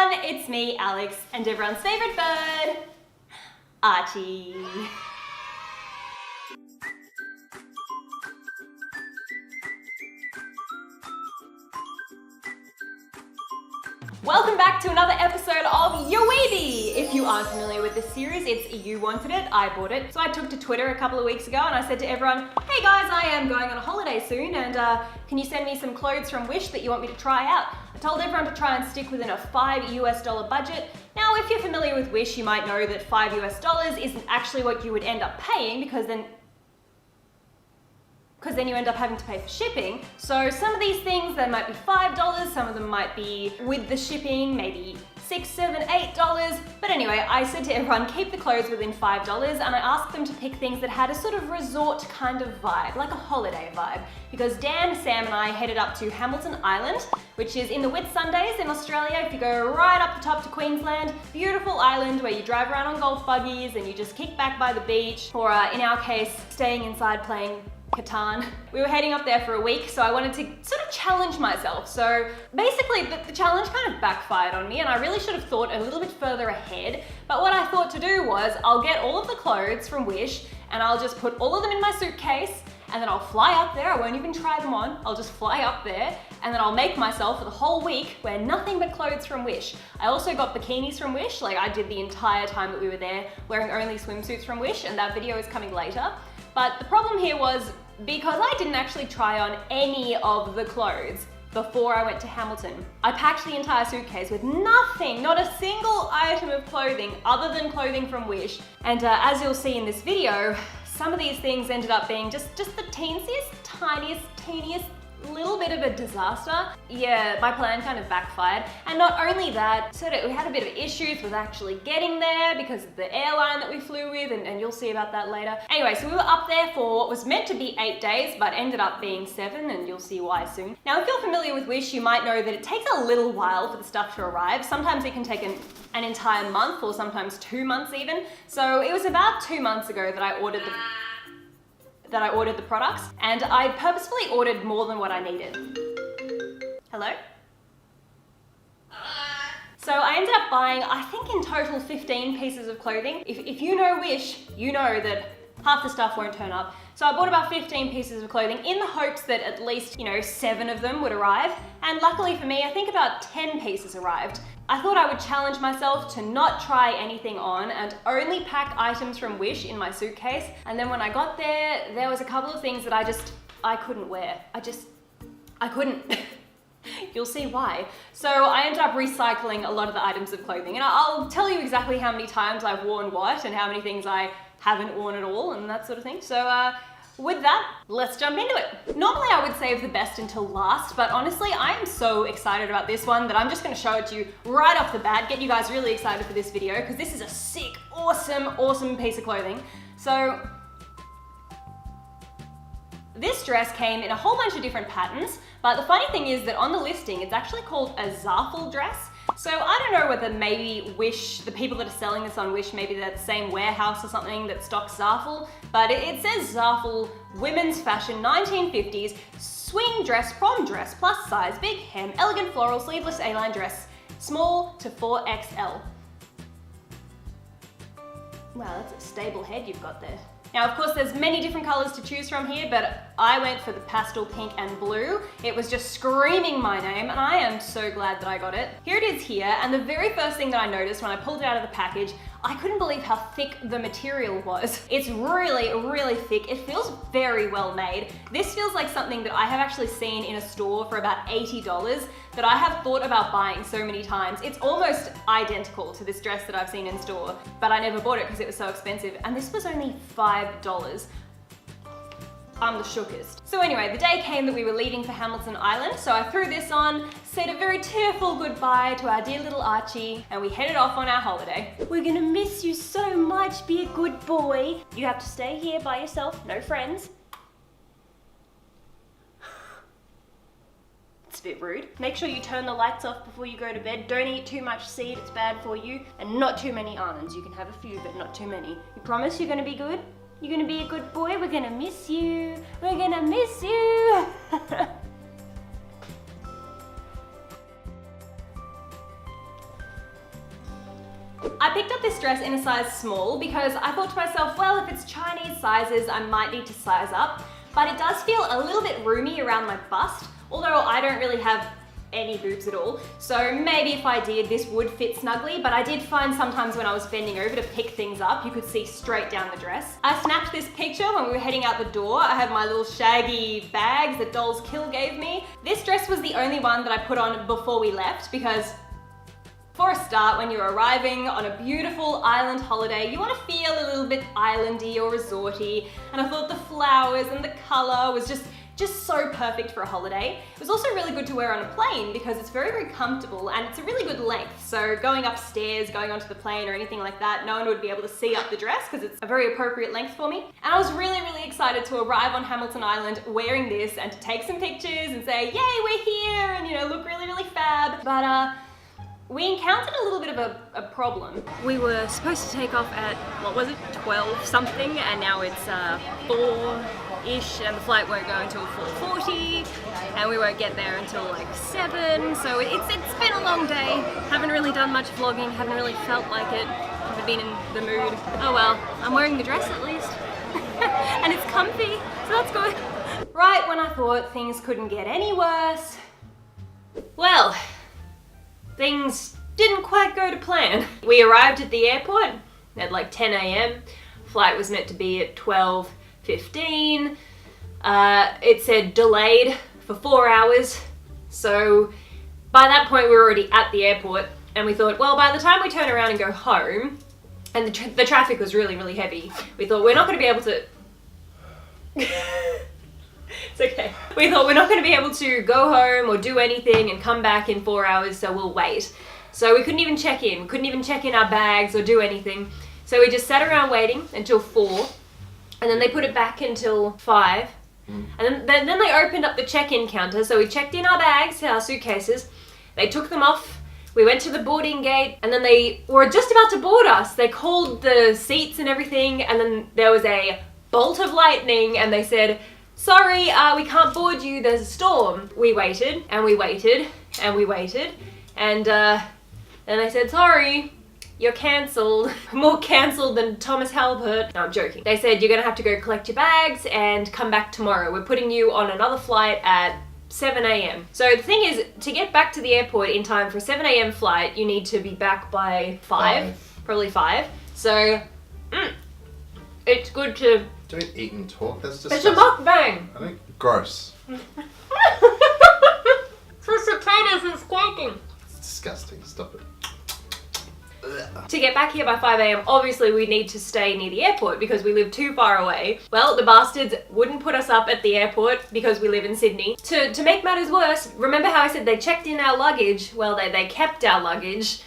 everyone, it's me, Alex, and everyone's favourite bird, Archie. Welcome back to another episode of Yo Weeby! If you aren't familiar with this series, it's You Wanted It, I Bought It. So I took to Twitter a couple of weeks ago and I said to everyone, hey guys, I am going on a holiday soon and can you send me some clothes from Wish that you want me to try out? I told everyone to try and stick within a $5 US budget. Now, if you're familiar with Wish, you might know that $5 US isn't actually what you would end up paying because then you end up having to pay for shipping. So some of these things, they might be $5, some of them might be with the shipping, maybe $6, $7, $8. But anyway, I said to everyone, keep the clothes within $5, and I asked them to pick things that had a sort of resort kind of vibe, like a holiday vibe. Because Dan, Sam, and I headed up to Hamilton Island, which is in the Whitsundays in Australia. If you go right up the top to Queensland, beautiful island where you drive around on golf buggies and you just kick back by the beach, or in our case, staying inside playing Catan. We were heading up there for a week, so I wanted to sort of challenge myself. So basically the challenge kind of backfired on me and I really should have thought a little bit further ahead. But what I thought to do was I'll get all of the clothes from Wish and I'll just put all of them in my suitcase and then I'll fly up there. I won't even try them on. I'll just fly up there and then I'll make myself for the whole week wear nothing but clothes from Wish. I also got bikinis from Wish, like I did the entire time that we were there wearing only swimsuits from Wish, and that video is coming later. But the problem here was because I didn't actually try on any of the clothes before I went to Hamilton. I packed the entire suitcase with nothing, not a single item of clothing other than clothing from Wish. And as you'll see in this video, some of these things ended up being just the teensiest, teeniest little bit of a disaster. Yeah, my plan kind of backfired. And not only that, so that we had a bit of issues with actually getting there because of the airline that we flew with, and you'll see about that later. Anyway, so we were up there for what was meant to be 8 days, but ended up being 7, and you'll see why soon. Now, if you're familiar with Wish, you might know that it takes a little while for the stuff to arrive. Sometimes it can take an entire month, or sometimes 2 months even. So it was about 2 months ago that I ordered the products, and I purposefully ordered more than what I needed. Hello? So I ended up buying, I think in total 15 pieces of clothing. If you know Wish, you know that half the stuff won't turn up. So I bought about 15 pieces of clothing in the hopes that at least, 7 of them would arrive. And luckily for me, I think about 10 pieces arrived. I thought I would challenge myself to not try anything on and only pack items from Wish in my suitcase. And then when I got there, there was a couple of things that I couldn't wear. I couldn't. You'll see why. So I ended up recycling a lot of the items of clothing, and I'll tell you exactly how many times I've worn what and how many things I haven't worn at all and that sort of thing. So with that, let's jump into it. Normally I would save the best until last, but honestly, I am so excited about this one that I'm just gonna show it to you right off the bat, get you guys really excited for this video, because this is a sick, awesome piece of clothing. So this dress came in a whole bunch of different patterns, but the funny thing is that on the listing, it's actually called a Zaful dress. So I don't know whether maybe Wish, the people that are selling this on Wish, maybe they're the same warehouse or something that stocks Zaful, but it says Zaful Women's Fashion 1950s Swing Dress Prom Dress Plus Size Big Hem Elegant Floral Sleeveless A-Line Dress Small to 4XL. Wow, that's a stable head you've got there. Now, of course, there's many different colors to choose from here, but I went for the pastel pink and blue. It was just screaming my name, and I am so glad that I got it. Here it is here, and the very first thing that I noticed when I pulled it out of the package, I couldn't believe how thick the material was. It's really thick. It feels very well made. This feels like something that I have actually seen in a store for about $80 that I have thought about buying so many times. It's almost identical to this dress that I've seen in store, but I never bought it because it was so expensive, and this was only $5. I'm the shookest. So anyway, the day came that we were leaving for Hamilton Island, so I threw this on, said a very tearful goodbye to our dear little Archie, and we headed off on our holiday. We're gonna miss you so much, be a good boy. You have to stay here by yourself, no friends. It's a bit rude. Make sure you turn the lights off before you go to bed. Don't eat too much seed, it's bad for you. And not too many almonds. You can have a few, but not too many. You promise you're gonna be good? You're gonna be a good boy? We're gonna miss you. We're gonna miss you. I picked up this dress in a size small because I thought to myself, well, if it's Chinese sizes, I might need to size up. But it does feel a little bit roomy around my bust, although I don't really have any boobs at all. So maybe if I did, this would fit snugly, but I did find sometimes when I was bending over to pick things up, you could see straight down the dress. I snapped this picture when we were heading out the door. I had my little shaggy bags that Dolls Kill gave me. This dress was the only one that I put on before we left because for a start, when you're arriving on a beautiful island holiday, you want to feel a little bit islandy or resorty, and I thought the flowers and the color was just so perfect for a holiday. It was also really good to wear on a plane because it's very, very comfortable and it's a really good length. So going upstairs, going onto the plane or anything like that, no one would be able to see up the dress because it's a very appropriate length for me. And I was really, really excited to arrive on Hamilton Island wearing this and to take some pictures and say, yay, we're here, and you know, look really, really fab. But we encountered a little bit of a problem. We were supposed to take off at, what was it, 12 something, and now it's 4-ish, and the flight won't go until 4:40, and we won't get there until like 7, so it's been a long day. Haven't really done much vlogging, haven't really felt like it, haven't been in the mood. Oh well, I'm wearing the dress at least, and it's comfy, so that's good. Right when I thought things couldn't get any worse, well, things didn't quite go to plan. We arrived at the airport at like 10 AM. Flight was meant to be at 12:15. It said delayed for 4 hours. So by that point we were already at the airport, and we thought, well, by the time we turn around and go home, and the traffic was really, really heavy, we thought we're not going to be able to... It's okay. We thought we're not going to be able to go home or do anything and come back in 4 hours, so we'll wait. So we couldn't even check in. We couldn't even check in our bags or do anything. So we just sat around waiting until 4, and then they put it back until 5. And then they opened up the check-in counter, so we checked in our bags, our suitcases. They took them off. We went to the boarding gate, and then they were just about to board us. They called the seats and everything, and then there was a bolt of lightning, and they said, sorry, we can't board you, there's a storm. We waited, and we waited, and we waited, and then they said, sorry, you're cancelled. More cancelled than Thomas Halbert. No, I'm joking. They said, you're gonna have to go collect your bags and come back tomorrow. We're putting you on another flight at 7 AM. So the thing is, to get back to the airport in time for a 7 AM flight, you need to be back by 5. Probably 5. So, it's good to... Don't eat and talk, that's It's disgusting. a mukbang! I think gross. For potatoes and squawking. It's disgusting, stop it. Ugh. To get back here by 5 AM, obviously we need to stay near the airport because we live too far away. Well, the bastards wouldn't put us up at the airport because we live in Sydney. To make matters worse, remember how I said they checked in our luggage? Well, they kept our luggage.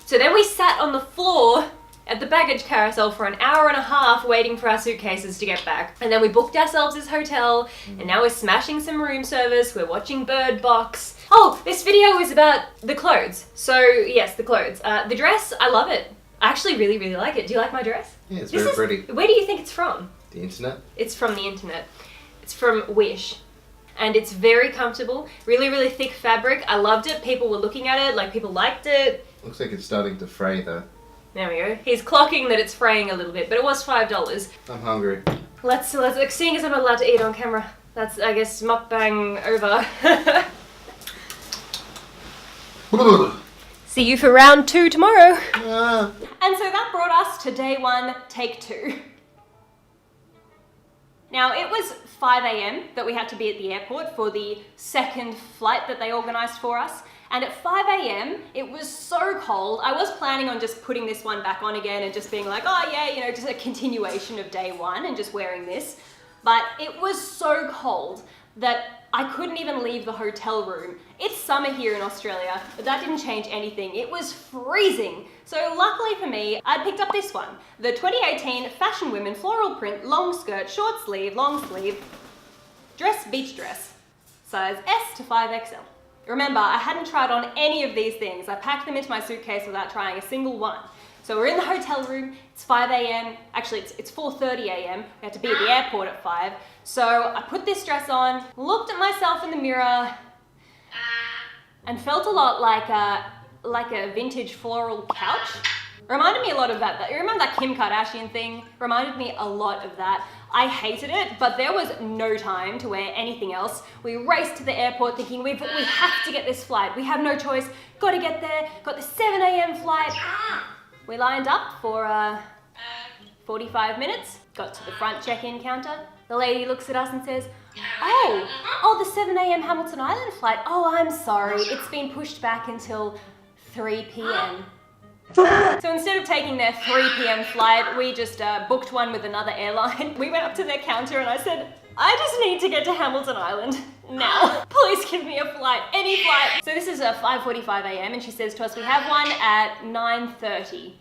So then we sat on the floor at the baggage carousel for an hour and a half waiting for our suitcases to get back. And then we booked ourselves this hotel, and now we're smashing some room service, we're watching Bird Box. Oh, this video is about the clothes. So yes, the clothes. The dress, I love it. I actually really, really like it. Do you like my dress? Yeah, it's very pretty. Where do you think it's from? The internet? It's from the internet. It's from Wish. And it's very comfortable, really, really thick fabric. I loved it. People were looking at it, like people liked it. Looks like it's starting to fray though. There we go. He's clocking that it's fraying a little bit, but it was $5. I'm hungry. Let's seeing as I'm not allowed to eat on camera, that's, I guess, mukbang over. See you for round 2 tomorrow. And so that brought us to day 1, take 2. Now, it was 5 AM that we had to be at the airport for the second flight that they organised for us. And at 5 AM, it was so cold. I was planning on just putting this one back on again and just being like, oh yeah, you know, just a continuation of day 1 and just wearing this. But it was so cold that I couldn't even leave the hotel room. It's summer here in Australia, but that didn't change anything. It was freezing. So luckily for me, I picked up this one, the 2018 Fashion Women Floral Print Long Skirt, Short Sleeve, Long Sleeve Dress Beach Dress, size S to 5XL. Remember, I hadn't tried on any of these things. I packed them into my suitcase without trying a single one. So we're in the hotel room, it's 5 AM, actually it's 4:30 AM, we had to be at the airport at 5. So I put this dress on, looked at myself in the mirror, and felt a lot like a vintage floral couch. Reminded me a lot of that. You remember that Kim Kardashian thing? Reminded me a lot of that. I hated it, but there was no time to wear anything else. We raced to the airport thinking we have to get this flight. We have no choice. Got to get there. Got the 7 a.m. flight. We lined up for 45 minutes. Got to the front check-in counter. The lady looks at us and says, oh, the 7 a.m. Hamilton Island flight. Oh, I'm sorry. It's been pushed back until 3 p.m. So instead of taking their 3 p.m. flight, we just booked one with another airline. We went up to their counter and I said, I just need to get to Hamilton Island now. Please give me a flight, any flight. So this is 5:45 a.m. and she says to us, we have one at 9:30.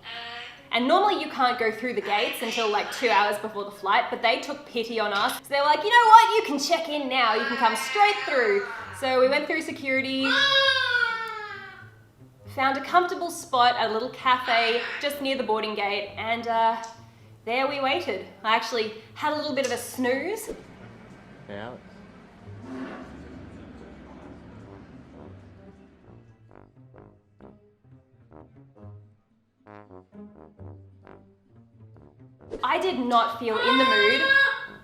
And normally you can't go through the gates until like 2 hours before the flight, but they took pity on us. So they're like, you know what, you can check in now, you can come straight through. So we went through security, found a comfortable spot at a little cafe just near the boarding gate, and there we waited. I actually had a little bit of a snooze. Hey, Alex. I did not feel in the mood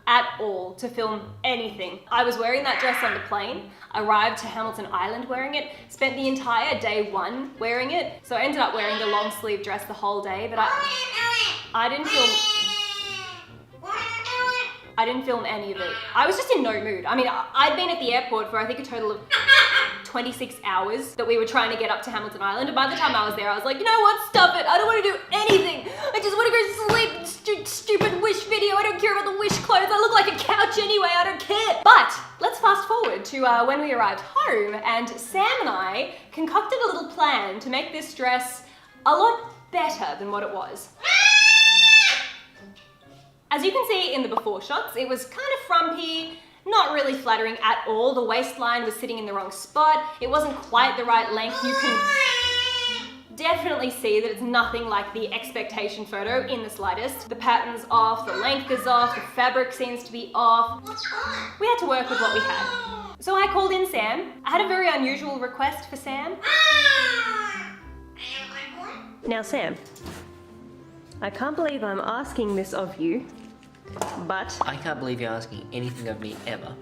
at all to film anything. I was wearing that dress on the plane, arrived to Hamilton Island wearing it, spent the entire day 1 wearing it, so I ended up wearing the long sleeve dress the whole day, but I didn't film any of it. I was just in no mood. I mean, I'd been at the airport for I think a total of 26 hours that we were trying to get up to Hamilton Island, and by the time I was there I was like, you know what, stuff it, I don't want to do anything. I just want to go sleep. Stupid Wish video, I don't care about the Wish clothes, I look like a couch anyway, I don't care. But let's fast forward to when we arrived home, and Sam and I concocted a little plan to make this dress a lot better than what it was. As you can see in the before shots, it was kind of frumpy, not really flattering at all. The waistline was sitting in the wrong spot. It wasn't quite the right length. You can definitely see that it's nothing like the expectation photo in the slightest. The pattern's off, the length is off, the fabric seems to be off. We had to work with what we had. So I called in Sam. I had a very unusual request for Sam. Now Sam, I can't believe I'm asking this of you, but I can't believe you're asking anything of me ever.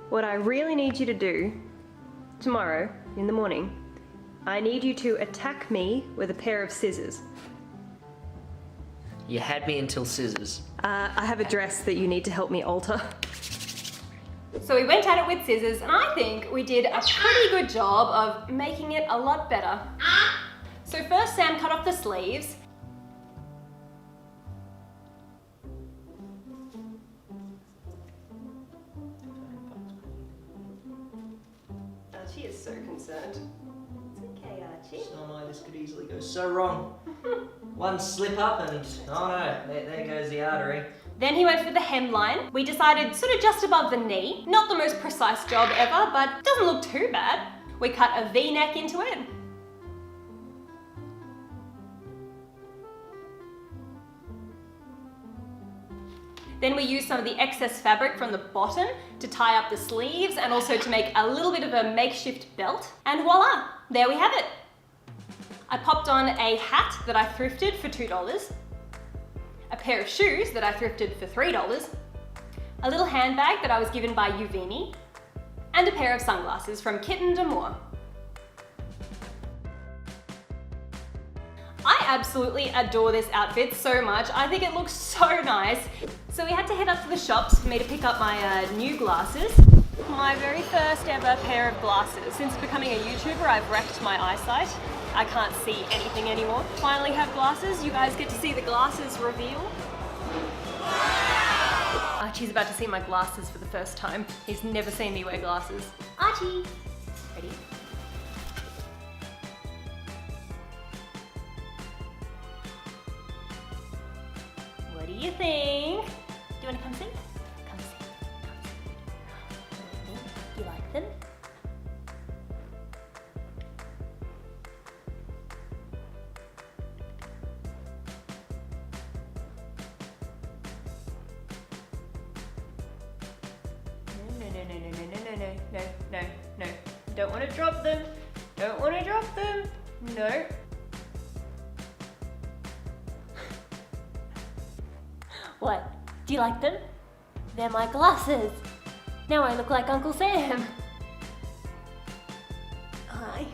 what I really need you to do tomorrow in the morning, I need you to attack me with a pair of scissors. You had me until scissors. I have a dress that you need to help me alter. So we went at it with scissors, and I think we did a pretty good job of making it a lot better. So first Sam cut off the sleeves. Archie is so concerned. It's okay, Archie. So no, this could easily go so wrong. One slip up and, oh no, there goes the artery. Then he went for the hemline. We decided sort of just above the knee. Not the most precise job ever, but doesn't look too bad. We cut a V-neck into it. Then we used some of the excess fabric from the bottom to tie up the sleeves and also to make a little bit of a makeshift belt. And voila, there we have it. I popped on a hat that I thrifted for $2, a pair of shoes that I thrifted for $3, a little handbag that I was given by Uvini, and a pair of sunglasses from Kitten d'Amour. I absolutely adore this outfit so much. I think it looks so nice. So we had to head up to the shops for me to pick up my new glasses. My very first ever pair of glasses. Since becoming a YouTuber, I've wrecked my eyesight. I can't see anything anymore. Finally have glasses. You guys get to see the glasses reveal. Archie's about to see my glasses for the first time. He's never seen me wear glasses. Archie! Ready? What do you think? Do you want to come see? Come see. Come see. You like them? No. Don't want to drop them. Don't want to drop them. No. What? Do you like them? They're my glasses. Now I look like Uncle Sam. Hi.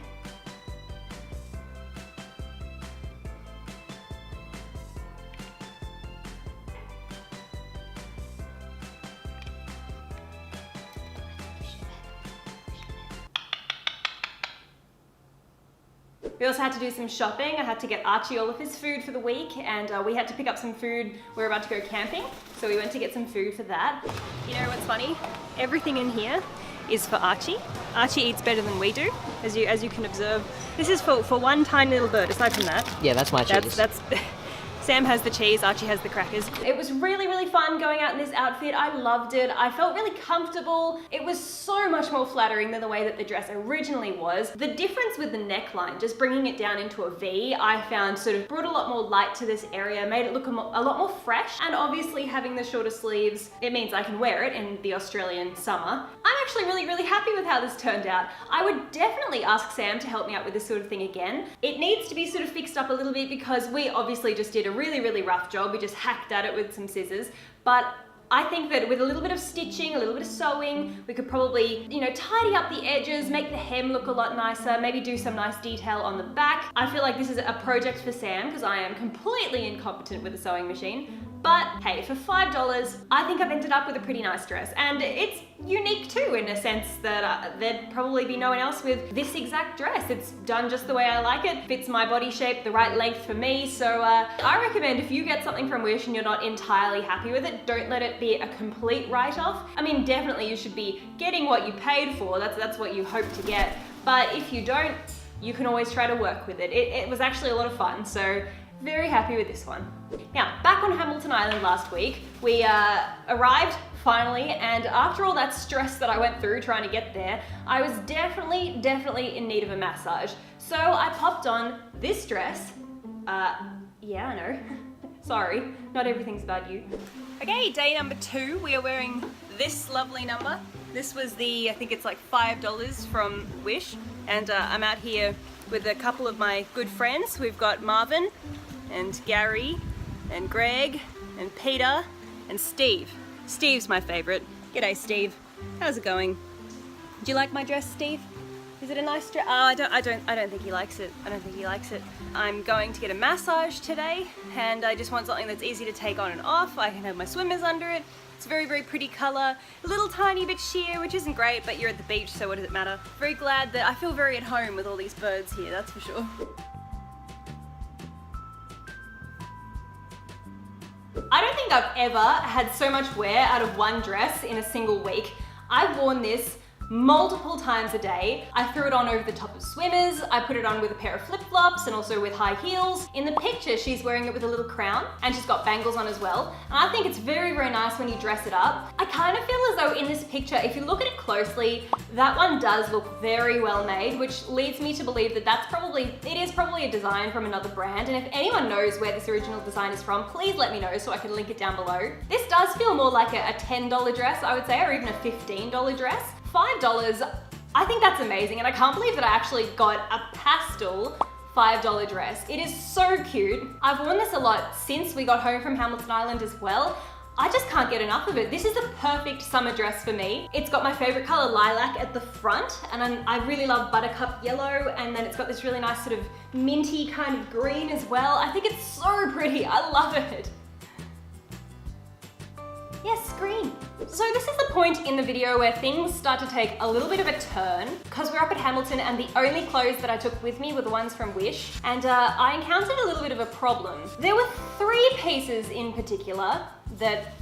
We also had to do some shopping. I had to get Archie all of his food for the week, and we had to pick up some food. We were about to go camping, so we went to get some food for that. You know what's funny? Everything in here is for Archie. Archie eats better than we do, as you can observe. This is for one tiny little bird. Aside from that, Yeah, that's my cheese. that's Sam has the cheese, Archie has the crackers. It was really, really fun going out in this outfit. I loved it. I felt really comfortable. It was so much more flattering than the way that the dress originally was. The difference with the neckline, just bringing it down into a V, I found sort of brought a lot more light to this area, made it look a lot more fresh. And obviously having the shorter sleeves, it means I can wear it in the Australian summer. I'm actually really, really happy with how this turned out. I would definitely ask Sam to help me out with this sort of thing again. It needs to be sort of fixed up a little bit because we obviously just did a really, really rough job. We just hacked at it with some scissors, but I think that with a little bit of stitching, a little bit of sewing, we could probably, you know, tidy up the edges, make the hem look a lot nicer, maybe do some nice detail on the back. I feel like this is a project for Sam because I am completely incompetent with a sewing machine. But hey, for $5, I think I've ended up with a pretty nice dress. And it's unique too, in a sense that there'd probably be no one else with this exact dress. It's done just the way I like it, fits my body shape, the right length for me. So I recommend if you get something from Wish and you're not entirely happy with it, don't let it be a complete write-off. I mean, definitely you should be getting what you paid for. That's what you hope to get. But if you don't, you can always try to work with it. It was actually a lot of fun. So very happy with this one. Now, back on Hamilton Island last week, we arrived finally, and after all that stress that I went through trying to get there, I was definitely in need of a massage. So I popped on this dress. Yeah, I know. Sorry, not everything's about you. Okay, day number 2, we are wearing this lovely number. This was I think it's like $5 from Wish, and I'm out here with a couple of my good friends. We've got Marvin and Gary and Greg and Peter and Steve. Steve's my favorite. G'day, Steve. How's it going? Do you like my dress, Steve? Is it a nice dress? I don't think he likes it. I don't think he likes it. I'm going to get a massage today, and I just want something that's easy to take on and off. I can have my swimmers under it. It's a very, very pretty color. A little tiny bit sheer, which isn't great, but you're at the beach, so what does it matter? Very glad that I feel very at home with all these birds here, that's for sure. I don't think I've ever had so much wear out of one dress in a single week. I've worn this multiple times a day. I threw it on over the top of swimmers, I put it on with a pair of flip-flops and also with high heels. In the picture, she's wearing it with a little crown and she's got bangles on as well. And I think it's very, very nice when you dress it up. I kind of feel as though in this picture, if you look at it closely, that one does look very well made, which leads me to believe that it is probably a design from another brand. And if anyone knows where this original design is from, please let me know so I can link it down below. This does feel more like a $10 dress, I would say, or even a $15 dress. $5, I think that's amazing, and I can't believe that I actually got a pastel $5 dress. It is so cute. I've worn this a lot since we got home from Hamilton Island as well. I just can't get enough of it. This is the perfect summer dress for me. It's got my favorite color, lilac, at the front, and I really love buttercup yellow, and then it's got this really nice sort of minty kind of green as well. I think it's so pretty. I love it. Yes, green. So this is the point in the video where things start to take a little bit of a turn because we're up at Hamilton and the only clothes that I took with me were the ones from Wish, and I encountered a little bit of a problem. There were 3 pieces in particular that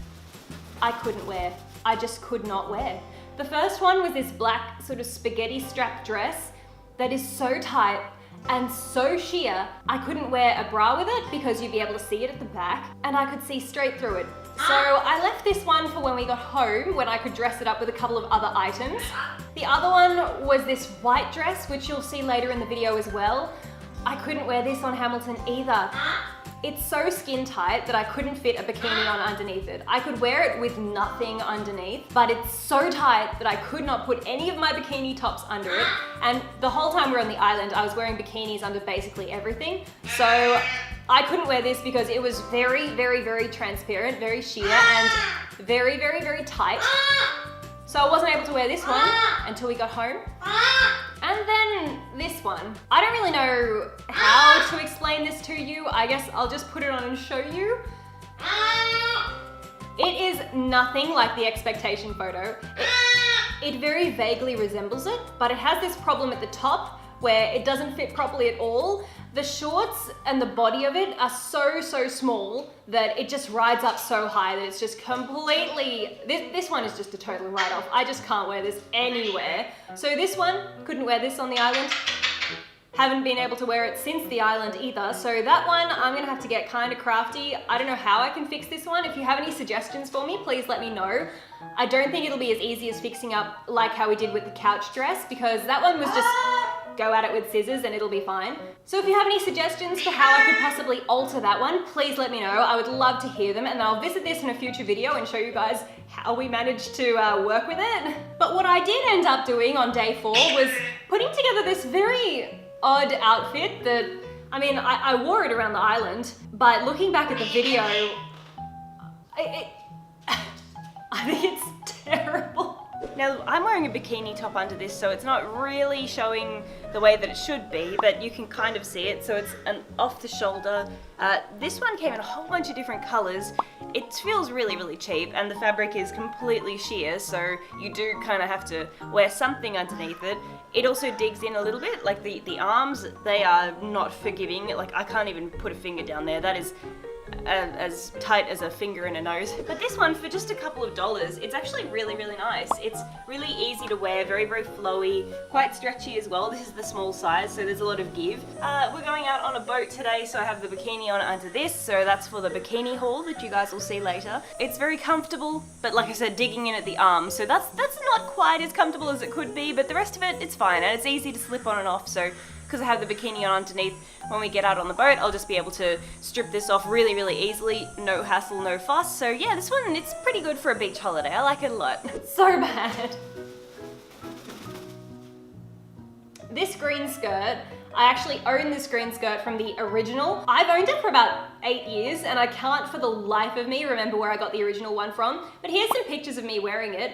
I couldn't wear. I just could not wear. The first one was this black sort of spaghetti strap dress that is so tight and so sheer, I couldn't wear a bra with it because you'd be able to see it at the back and I could see straight through it. So I left this one for when we got home, when I could dress it up with a couple of other items. The other one was this white dress, which you'll see later in the video as well. I couldn't wear this on Hamilton either. It's so skin tight that I couldn't fit a bikini on underneath it. I could wear it with nothing underneath, but it's so tight that I could not put any of my bikini tops under it. And the whole time we were on the island, I was wearing bikinis under basically everything. So I couldn't wear this because it was very, very, very transparent, very sheer, and very, very, very tight. So I wasn't able to wear this one until we got home. And then this one. I don't really know how to explain this to you. I guess I'll just put it on and show you. It is nothing like the expectation photo. It very vaguely resembles it, but it has this problem at the top where it doesn't fit properly at all. The shorts and the body of it are so small that it just rides up so high that it's just completely, this one is just a total write-off. I just can't wear this anywhere. So this one, couldn't wear this on the island. Haven't been able to wear it since the island either. So that one, I'm gonna have to get kind of crafty. I don't know how I can fix this one. If you have any suggestions for me, please let me know. I don't think it'll be as easy as fixing up like how we did with the couch dress, because that one was just go at it with scissors and it'll be fine. So if you have any suggestions for how I could possibly alter that one, please let me know. I would love to hear them, and I'll visit this in a future video and show you guys how we managed to work with it. But what I did end up doing on day 4 was putting together this very odd outfit that, I mean, I wore it around the island, but looking back at the video, I think it's terrible. Now, I'm wearing a bikini top under this, so it's not really showing the way that it should be, but you can kind of see it, so it's an off the shoulder. This one came in a whole bunch of different colors. It feels really cheap, and the fabric is completely sheer, so you do kind of have to wear something underneath it. It also digs in a little bit, like the arms, they are not forgiving. Like, I can't even put a finger down there. That is as tight as a finger in a nose. But this one, for just a couple of dollars, it's actually really nice. It's really easy to wear, very flowy, quite stretchy as well. This is the small size, so there's a lot of give. We're going out on a boat today, so I have the bikini on under this, so that's for the bikini haul that you guys will see later. It's very comfortable, but like I said, digging in at the arms, so that's not quite as comfortable as it could be, but the rest of it, it's fine, and it's easy to slip on and off, so because I have the bikini on underneath, when we get out on the boat, I'll just be able to strip this off really easily, no hassle, no fuss. So yeah, this one, it's pretty good for a beach holiday. I like it a lot. So bad. This green skirt, I actually own this green skirt from the original. I've owned it for about 8 years, and I can't for the life of me remember where I got the original one from, but here's some pictures of me wearing it.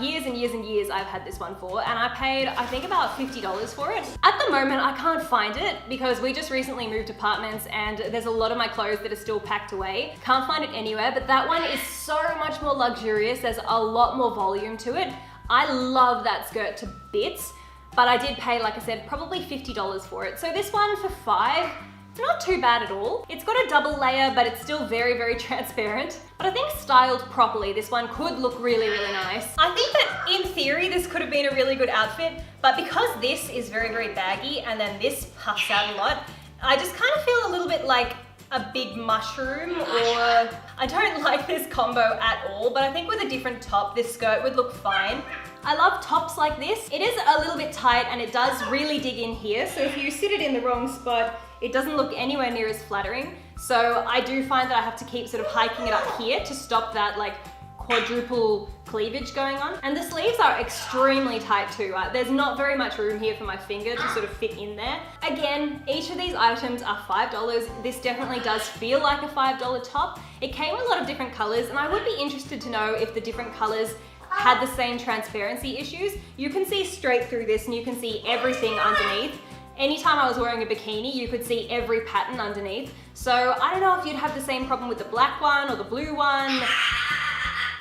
Years and years I've had this one for, and I paid, I think, about $50 for it. At the moment, I can't find it because we just recently moved apartments and there's a lot of my clothes that are still packed away. Can't find it anywhere, but that one is so much more luxurious. There's a lot more volume to it. I love that skirt to bits. But I did pay, like I said, probably $50 for it. So this one for $5, it's not too bad at all. It's got a double layer, but it's still very transparent. But I think styled properly, this one could look really nice. I think that in theory, this could have been a really good outfit, but because this is very baggy and then this puffs out a lot, I just kind of feel a little bit like a big mushroom, or I don't like this combo at all, but I think with a different top, this skirt would look fine. I love tops like this. It is a little bit tight and it does really dig in here. So if you sit it in the wrong spot, it doesn't look anywhere near as flattering. So I do find that I have to keep sort of hiking it up here to stop that like quadruple cleavage going on. And the sleeves are extremely tight too. There's not very much room here for my finger to sort of fit in there. Again, each of these items are $5. This definitely does feel like a $5 top. It came in a lot of different colors, and I would be interested to know if the different colors had the same transparency issues. You can see straight through this and you can see everything underneath. Anytime I was wearing a bikini, you could see every pattern underneath. So I don't know if you'd have the same problem with the black one or the blue one,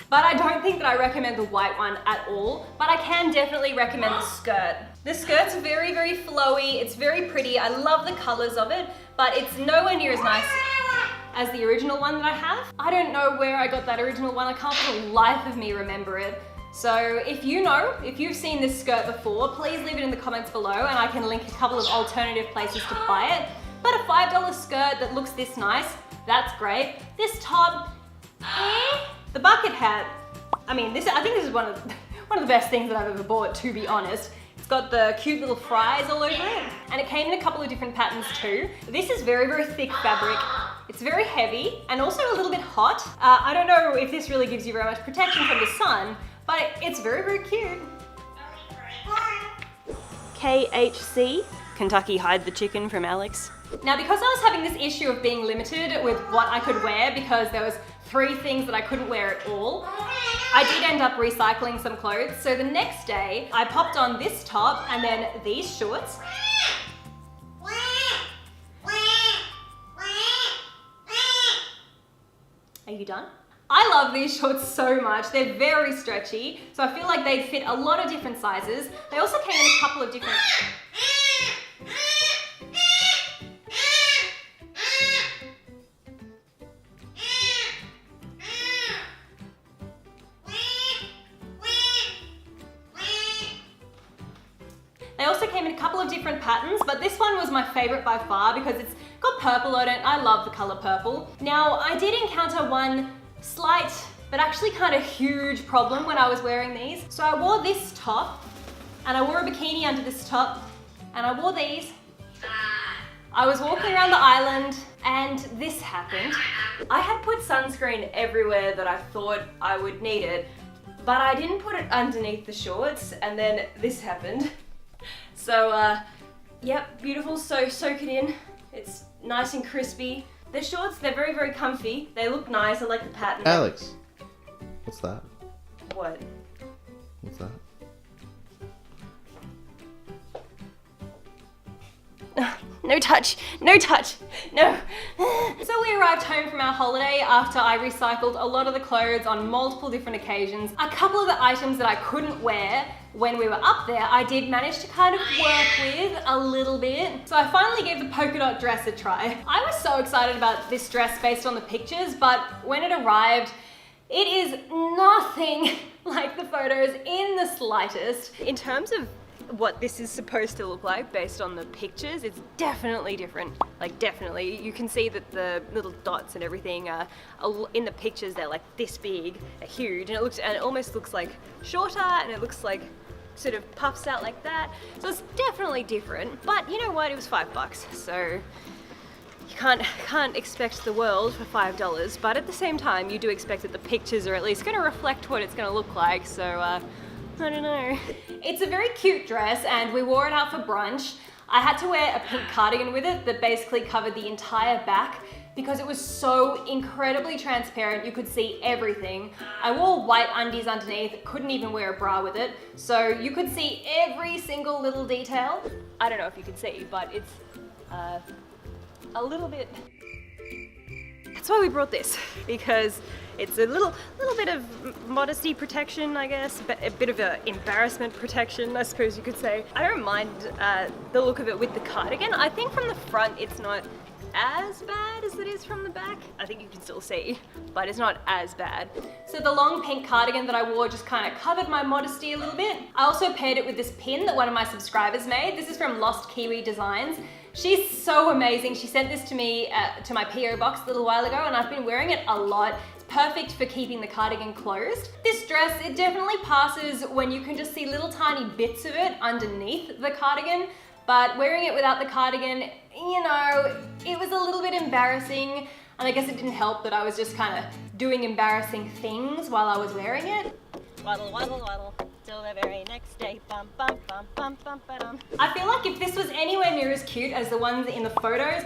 but I don't think that I recommend the white one at all, but I can definitely recommend the skirt. The skirt's very flowy, it's very pretty, I love the colors of it, but it's nowhere near as nice as the original one that I have. I don't know where I got that original one, I can't for the life of me remember it. So if you know, if you've seen this skirt before, please leave it in the comments below and I can link a couple of alternative places to buy it. But a $5 skirt that looks this nice, that's great. This top, the bucket hat, I mean, I think this is one of the best things that I've ever bought, to be honest. It's got the cute little fries all over it, and it came in a couple of different patterns too. This is very thick fabric. It's very heavy and also a little bit hot. I don't know if this really gives you very much protection from the sun, but it's very cute. KHC, Kentucky hide the chicken from Alex. Now, because I was having this issue of being limited with what I could wear because there was 3 things that I couldn't wear at all, I did end up recycling some clothes. So the next day, I popped on this top and then these shorts. Are you done? I love these shorts so much. They're very stretchy, so I feel like they'd fit a lot of different sizes. They also came in a couple of different... They also came in a couple of different patterns, but this one was my favorite by far because it's got purple on it. I love the color purple. Now, I did encounter one slight, but actually kind of huge problem when I was wearing these. So I wore this top, and I wore a bikini under this top, and I wore these. I was walking around the island, and this happened. I had put sunscreen everywhere that I thought I would need it, but I didn't put it underneath the shorts, and then this happened. So, yep, beautiful, so soak it in. It's nice and crispy. The shorts, they're very, very comfy. They look nice, I like the pattern. Alex, what's that? What? What's that? No touch, no touch, no. So we arrived home from our holiday after I recycled a lot of the clothes on multiple different occasions. A couple of the items that I couldn't wear when we were up there, I did manage to kind of work with a little bit. So I finally gave the polka dot dress a try. I was so excited about this dress based on the pictures, but when it arrived, it is nothing like the photos in the slightest. In terms of what this is supposed to look like based on the pictures, it's definitely different. Like, definitely. You can see that the little dots and everything are in the pictures, they're like this big, they're huge, and it almost looks like shorter, and it looks like sort of puffs out like that. So it's definitely different. But you know what? It was $5, so you can't expect the world for $5. But at the same time, you do expect that the pictures are at least going to reflect what it's going to look like. So I don't know. It's a very cute dress, and we wore it out for brunch. I had to wear a pink cardigan with it that basically covered the entire back because it was so incredibly transparent, you could see everything. I wore white undies underneath, couldn't even wear a bra with it, so you could see every single little detail. I don't know if you can see, but it's a little bit... That's why we brought this, because it's a little bit of modesty protection, I guess, but a bit of an embarrassment protection, I suppose you could say. I don't mind the look of it with the cardigan. I think from the front it's not as bad as it is from the back. I think you can still see, but it's not as bad. So the long pink cardigan that I wore just kind of covered my modesty a little bit. I also paired it with this pin that one of my subscribers made. This is from Lost Kiwi Designs. She's so amazing. She sent this to me to my PO box a little while ago, and I've been wearing it a lot. It's perfect for keeping the cardigan closed. This dress, it definitely passes when you can just see little tiny bits of it underneath the cardigan, but wearing it without the cardigan, you know, it was a little bit embarrassing, and I guess it didn't help that I was just kind of doing embarrassing things while I was wearing it. Waddle, waddle, waddle, till the very next day, bum, bum, bum, bum, bum, ba-dum. I feel like if this was anywhere near as cute as the ones in the photos,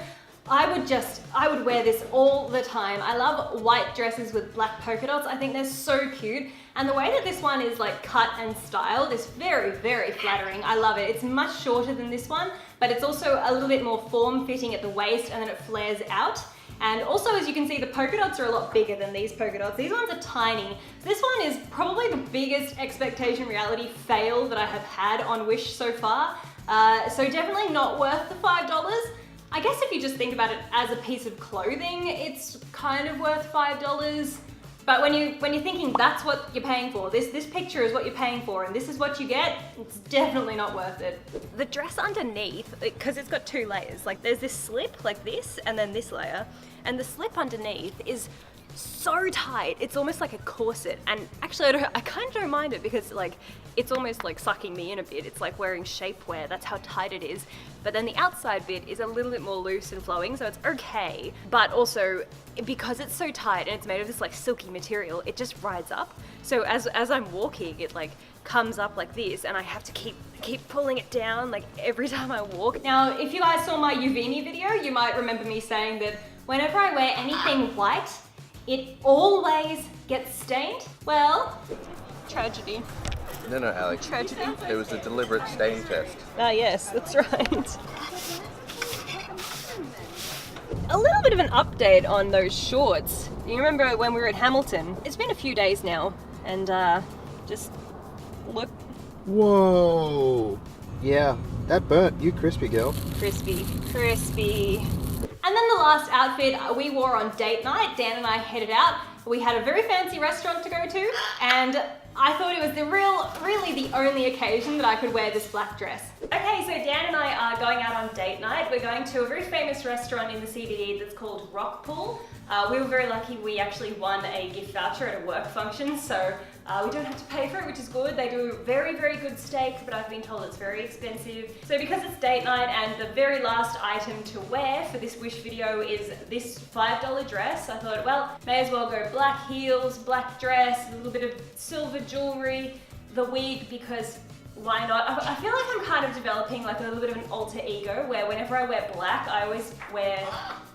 I would wear this all the time. I love white dresses with black polka dots. I think they're so cute. And the way that this one is like cut and styled is very, very flattering. I love it. It's much shorter than this one, but it's also a little bit more form-fitting at the waist, and then it flares out. And also, as you can see, the polka dots are a lot bigger than these polka dots. These ones are tiny. This one is probably the biggest expectation reality fail that I have had on Wish so far. So definitely not worth the $5. I guess if you just think about it as a piece of clothing, it's kind of worth $5. But when you're thinking that's what you're paying for, this picture is what you're paying for, and this is what you get, it's definitely not worth it. The dress underneath, because it's got 2 layers, like there's this slip like this, and then this layer, and the slip underneath is so tight. It's almost like a corset, and actually I kind of don't mind it because like it's almost like sucking me in a bit. It's like wearing shapewear, that's how tight it is. But then the outside bit is a little bit more loose and flowing, so it's okay. But also, because it's so tight and it's made of this like silky material, it just rides up. So as I'm walking, it like comes up like this, and I have to keep pulling it down like every time I walk. Now, if you guys saw my Uvini video, you might remember me saying that whenever I wear anything white, it always gets stained. Well, tragedy. No, Alex. Tragedy. It was a deliberate stain test. Ah, yes, that's right. A little bit of an update on those shorts. You remember when we were at Hamilton? It's been a few days now, and just look. Whoa. Yeah, that burnt. You crispy girl. Crispy, crispy. And then the last outfit we wore on date night, Dan and I headed out. We had a very fancy restaurant to go to, and I thought it was really the only occasion that I could wear this black dress. Okay, so Dan and I are going out on date night. We're going to a very famous restaurant in the CBD that's called Rock Pool. We were very lucky, we actually won a gift voucher at a work function, so we don't have to pay for it, which is good. They do very good steak, but I've been told it's very expensive. So because it's date night and the very last item to wear for this wish video is this $5 dress, I thought, well, may as well go black heels, black dress, a little bit of silver jewelry, the wig, because why not? I feel like I'm kind of developing like a little bit of an alter ego where whenever I wear black, I always wear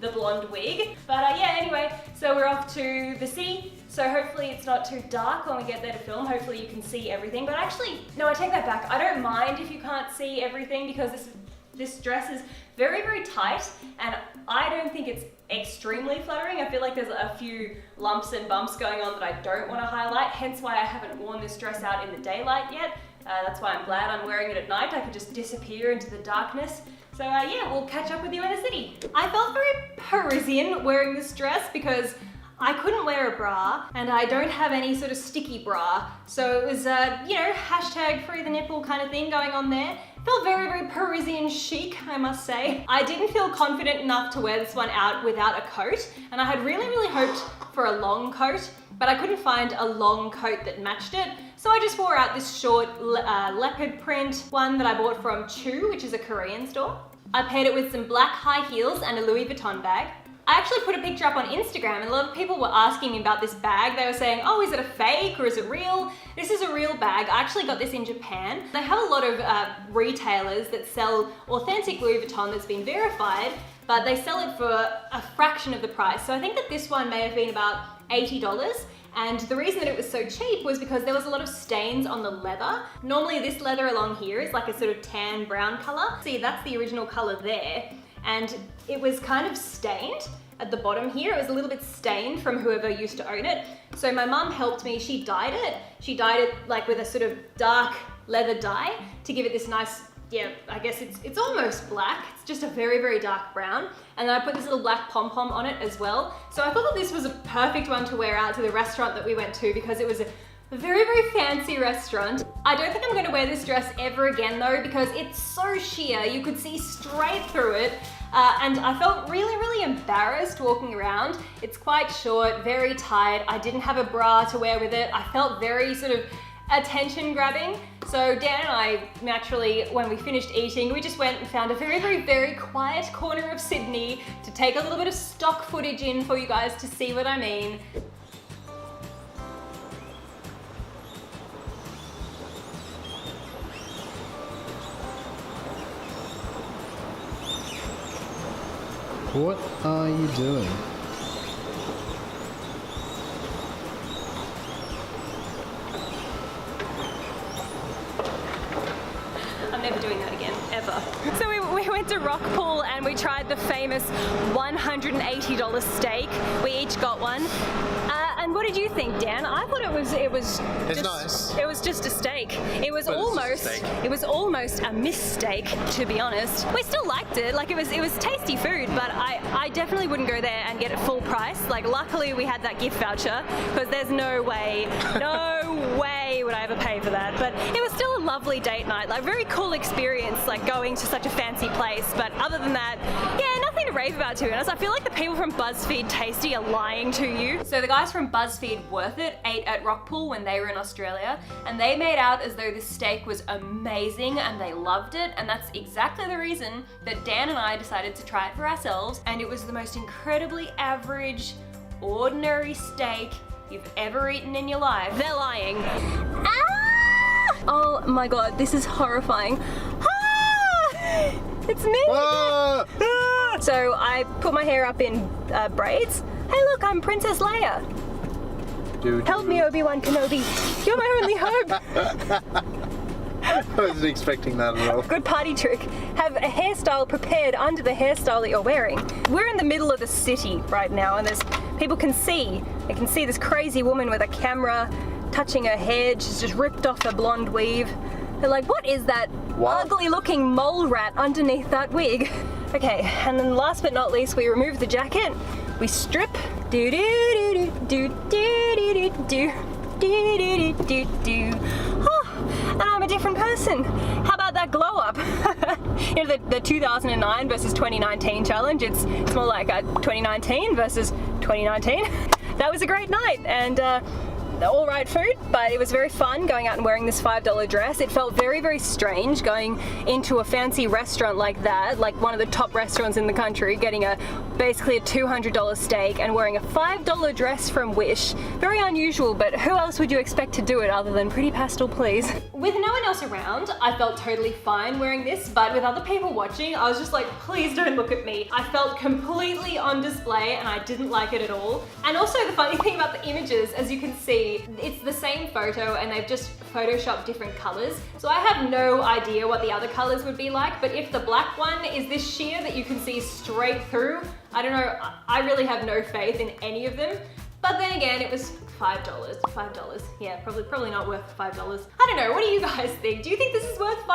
the blonde wig. But yeah, anyway, so we're off to the sea. So hopefully it's not too dark when we get there to film. Hopefully you can see everything. But actually, no, I take that back. I don't mind if you can't see everything because this dress is very tight, and I don't think it's extremely flattering. I feel like there's a few lumps and bumps going on that I don't want to highlight, hence why I haven't worn this dress out in the daylight yet. That's why I'm glad I'm wearing it at night. I could just disappear into the darkness. So yeah, we'll catch up with you in the city. I felt very Parisian wearing this dress because I couldn't wear a bra and I don't have any sort of sticky bra. So it was, you know, hashtag free the nipple kind of thing going on there. Felt very Parisian chic, I must say. I didn't feel confident enough to wear this one out without a coat, and I had really hoped for a long coat, but I couldn't find a long coat that matched it. So I just wore out this short leopard print one that I bought from Chew, which is a Korean store. I paired it with some black high heels and a Louis Vuitton bag. I actually put a picture up on Instagram and a lot of people were asking me about this bag. They were saying, oh, is it a fake or is it real? This is a real bag. I actually got this in Japan. They have a lot of retailers that sell authentic Louis Vuitton that's been verified, but they sell it for a fraction of the price. So I think that this one may have been about $80. And the reason that it was so cheap was because there was a lot of stains on the leather. Normally this leather along here is like a sort of tan brown color. See, that's the original color there. And it was kind of stained at the bottom here. It was a little bit stained from whoever used to own it. So my mum helped me, she dyed it. She dyed it like with a sort of dark leather dye to give it this nice, yeah, I guess it's almost black. It's just a very dark brown. And then I put this little black pom-pom on it as well. So I thought that this was a perfect one to wear out to the restaurant that we went to because it was a very fancy restaurant. I don't think I'm going to wear this dress ever again though because it's so sheer. You could see straight through it. And I felt really embarrassed walking around. It's quite short, very tight. I didn't have a bra to wear with it. I felt very sort of attention grabbing. So Dan and I naturally, when we finished eating, we just went and found a very quiet corner of Sydney to take a little bit of stock footage in for you guys to see what I mean. What are you doing? I'm never doing that again, ever. So we went to Rock Pool and we tried the famous $180 steak. We each got one. And what did you think, Dan? I thought it was It's just, nice. It was just a steak. It was But it's almost just a steak. it was almost a mistake, to be honest. We still liked it. Like it was tasty food, but I definitely wouldn't go there and get it full price. Like luckily we had that gift voucher because there's no way way would I ever pay for that, but it was still a lovely date night, like very cool experience, like going to such a fancy place. But other than that, yeah, nothing to rave about, to be honest. I feel like the people from BuzzFeed Tasty are lying to you. So the guys from BuzzFeed Worth It ate at Rockpool when they were in Australia, and they made out as though this steak was amazing and they loved it, and that's exactly the reason that Dan and I decided to try it for ourselves, and it was the most incredibly average, ordinary steak you've ever eaten in your life. They're lying. Ah! Oh my god, this is horrifying. Ah! It's me! Ah! Ah! So I put my hair up in braids. Hey look, I'm Princess Leia. Dude. Help me, Obi-Wan Kenobi. You're my only hope. I wasn't expecting that at all. Good party trick. Have a hairstyle prepared under the hairstyle that you're wearing. We're in the middle of the city right now, and people can see. They can see this crazy woman with a camera touching her head. She's just ripped off her blonde weave. They're like, what is that ugly looking mole rat underneath that wig? Okay, and then last but not least, we remove the jacket. We strip. Do do do do do do do do do do do do. And I'm a different person. How about that glow up? You know, the 2009 versus 2019 challenge, it's more like a 2019 versus 2019. That was a great night, and all right food, but it was very fun going out and wearing this $5 dress. It felt very, very strange going into a fancy restaurant like that, like one of the top restaurants in the country, getting basically a $200 steak and wearing a $5 dress from Wish. Very unusual, but who else would you expect to do it other than Pretty Pastel Please? With no one else around, I felt totally fine wearing this, but with other people watching, I was just like, please don't look at me. I felt completely on display and I didn't like it at all. And also the funny thing about the images, as you can see, it's the same photo and they've just photoshopped different colors. So I have no idea what the other colors would be like, but if the black one is this sheer that you can see straight through, I don't know, I really have no faith in any of them. But then again, it was $5. Yeah, probably not worth $5. I don't know, what do you guys think? Do you think this is worth $5?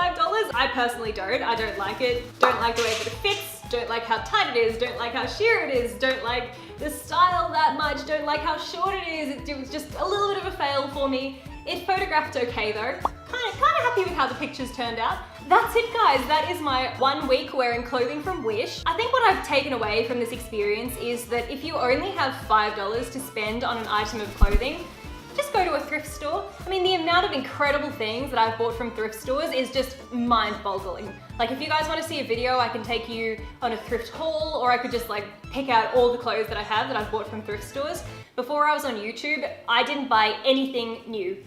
I personally don't. I don't like it. Don't like the way that it fits. Don't like how tight it is. Don't like how sheer it is. Don't like the style that much. Don't like how short it is. It was just a little bit of a fail for me. It photographed okay though. Kind of happy with how the pictures turned out. That's it guys, that is my 1 week wearing clothing from Wish. I think what I've taken away from this experience is that if you only have $5 to spend on an item of clothing, just go to a thrift store. I mean, the amount of incredible things that I've bought from thrift stores is just mind-boggling. Like if you guys want to see a video, I can take you on a thrift haul, or I could just like pick out all the clothes that I have that I've bought from thrift stores. Before I was on YouTube, I didn't buy anything new.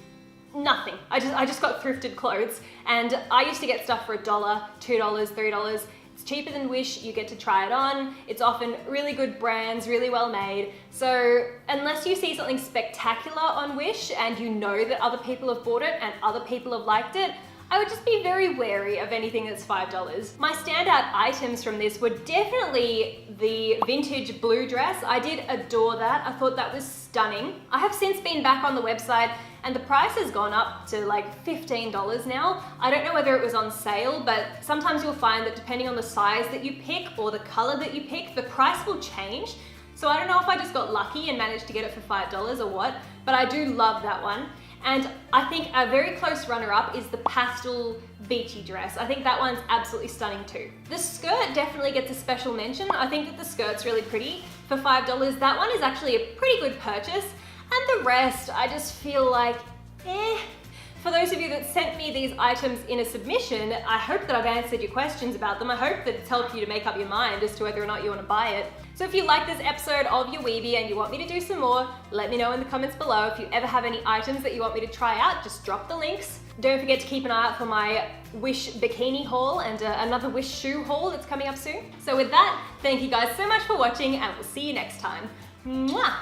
Nothing. I just got thrifted clothes, and I used to get stuff for $1, $2, $3. It's cheaper than Wish, you get to try it on. It's often really good brands, really well made. So unless you see something spectacular on Wish and you know that other people have bought it and other people have liked it, I would just be very wary of anything that's $5. My standout items from this were definitely the vintage blue dress. I did adore that. I thought that was stunning. I have since been back on the website and the price has gone up to like $15 now. I don't know whether it was on sale, but sometimes you'll find that depending on the size that you pick or the color that you pick, the price will change. So I don't know if I just got lucky and managed to get it for $5 or what, but I do love that one. And I think a very close runner-up is the pastel beachy dress. I think that one's absolutely stunning too. The skirt definitely gets a special mention. I think that the skirt's really pretty. For $5, that one is actually a pretty good purchase. And the rest, I just feel like, eh. For those of you that sent me these items in a submission, I hope that I've answered your questions about them. I hope that it's helped you to make up your mind as to whether or not you want to buy it. So if you like this episode of Your Weebie and you want me to do some more, let me know in the comments below. If you ever have any items that you want me to try out, just drop the links. Don't forget to keep an eye out for my Wish bikini haul and another Wish shoe haul that's coming up soon. So with that, thank you guys so much for watching and we'll see you next time. Mwah!